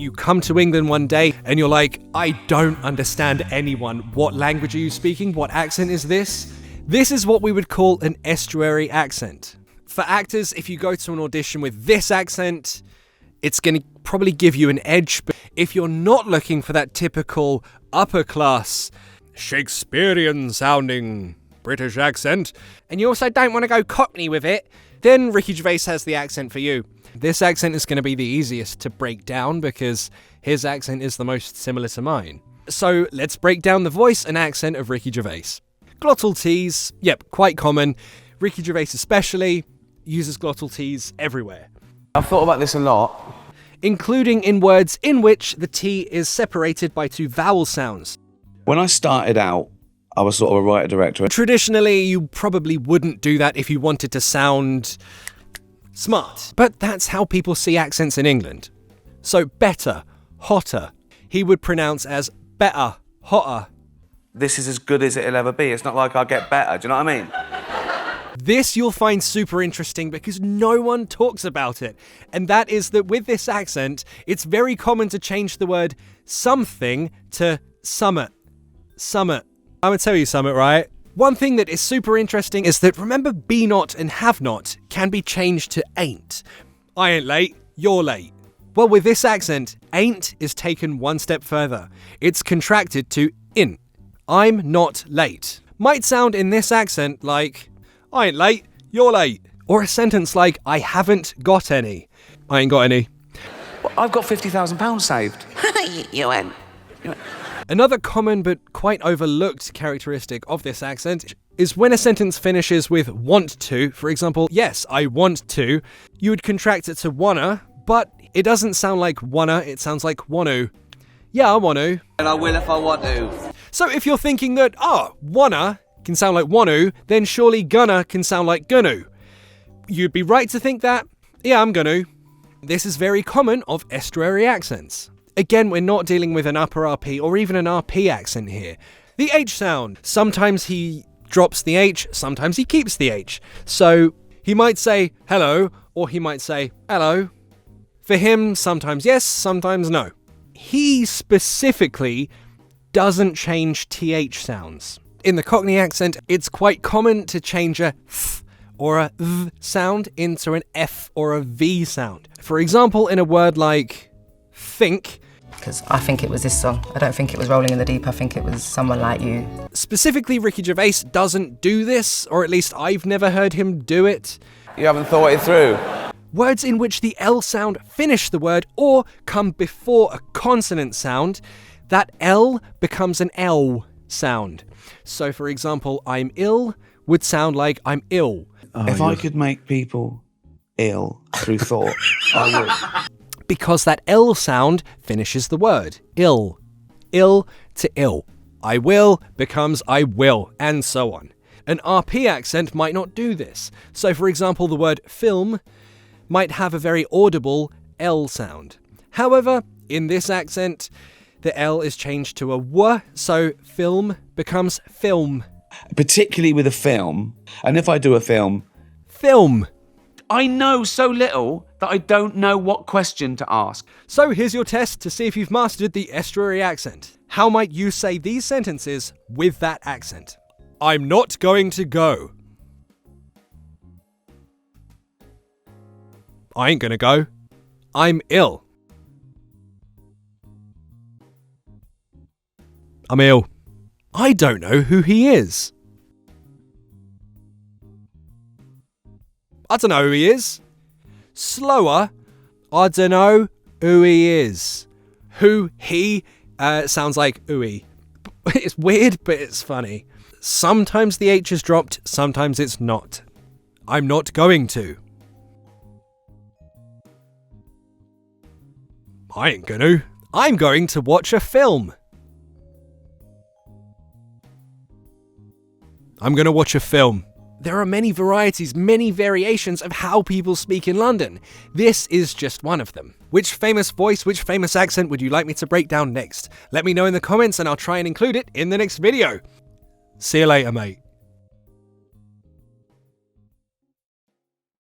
You come to England one day and you're like, I don't understand anyone. What language are you speaking? What accent is this? This is what we would call an estuary accent. For actors, if you go to an audition with this accent, it's going to probably give you an edge. But if you're not looking for that typical upper class, Shakespearean sounding British accent, and you also don't want to go Cockney with it, then Ricky Gervais has the accent for you. This accent is going to be the easiest to break down because his accent is the most similar to mine. So let's break down the voice and accent of Ricky Gervais. Glottal T's, yep, quite common. Ricky Gervais especially uses glottal T's everywhere. I've thought about this a lot. Including in words in which the T is separated by two vowel sounds. When I started out, I was sort of a writer-director. Traditionally, you probably wouldn't do that if you wanted to sound smart. But that's how people see accents in England. So better, hotter, he would pronounce as better, hotter. This is as good as it'll ever be. It's not like I'll get better, do you know what I mean? This you'll find super interesting because no one talks about it. And that is that with this accent, it's very common to change the word something to summit. Summit. I'm gonna tell you something, right? One thing that is super interesting is that remember be not and have not can be changed to ain't. I ain't late, you're late. Well, with this accent, ain't is taken one step further. It's contracted to in. I'm not late. Might sound in this accent like, I ain't late, you're late. Or a sentence like, I haven't got any. I ain't got any. Well, I've got £50,000 saved. You ain't. Another common but quite overlooked characteristic of this accent is when a sentence finishes with want to, for example, yes, I want to, you would contract it to wanna, but it doesn't sound like wanna, it sounds like wanoo. Yeah, I want to. And I will if I want to. So if you're thinking that, wanna can sound like wanoo, then surely gonna can sound like gonna. You'd be right to think that. Yeah, I'm gonna. This is very common of estuary accents. Again, we're not dealing with an upper RP or even an RP accent here. The H sound. Sometimes he drops the H, sometimes he keeps the H. So he might say hello, or he might say hello. For him, sometimes yes, sometimes no. He specifically doesn't change TH sounds. In the Cockney accent, it's quite common to change a th or a v sound into an F or a V sound. For example, in a word like think. Because I think it was this song. I don't think it was Rolling in the Deep. I think it was Someone Like You. Specifically, Ricky Gervais doesn't do this, or at least I've never heard him do it. You haven't thought it through. Words in which the L sound finish the word or come before a consonant sound, that L becomes an L sound. So, for example, I'm ill would sound like I'm ill. If I could make people ill through thought, I would. Because that L sound finishes the word. Ill. Ill to ill. I will becomes I will, and so on. An RP accent might not do this. So, for example, the word film might have a very audible L sound. However, in this accent, the L is changed to a W, so film becomes film. Particularly with a film, and if I do a film... Film. I know so little that I don't know what question to ask. So here's your test to see if you've mastered the estuary accent. How might you say these sentences with that accent? I'm not going to go. I ain't gonna go. I'm ill. I'm ill. I don't know who he is. I don't know who he is. Slower. I don't know who he is. Who he sounds like ooey. It's weird, but it's funny. Sometimes the H is dropped, sometimes it's not. I'm not going to. I ain't gonna. I'm going to watch a film. I'm going to watch a film. There are many varieties, many variations of how people speak in London. This is just one of them. Which famous voice, which famous accent would you like me to break down next? Let me know in the comments and I'll try and include it in the next video. See you later, mate.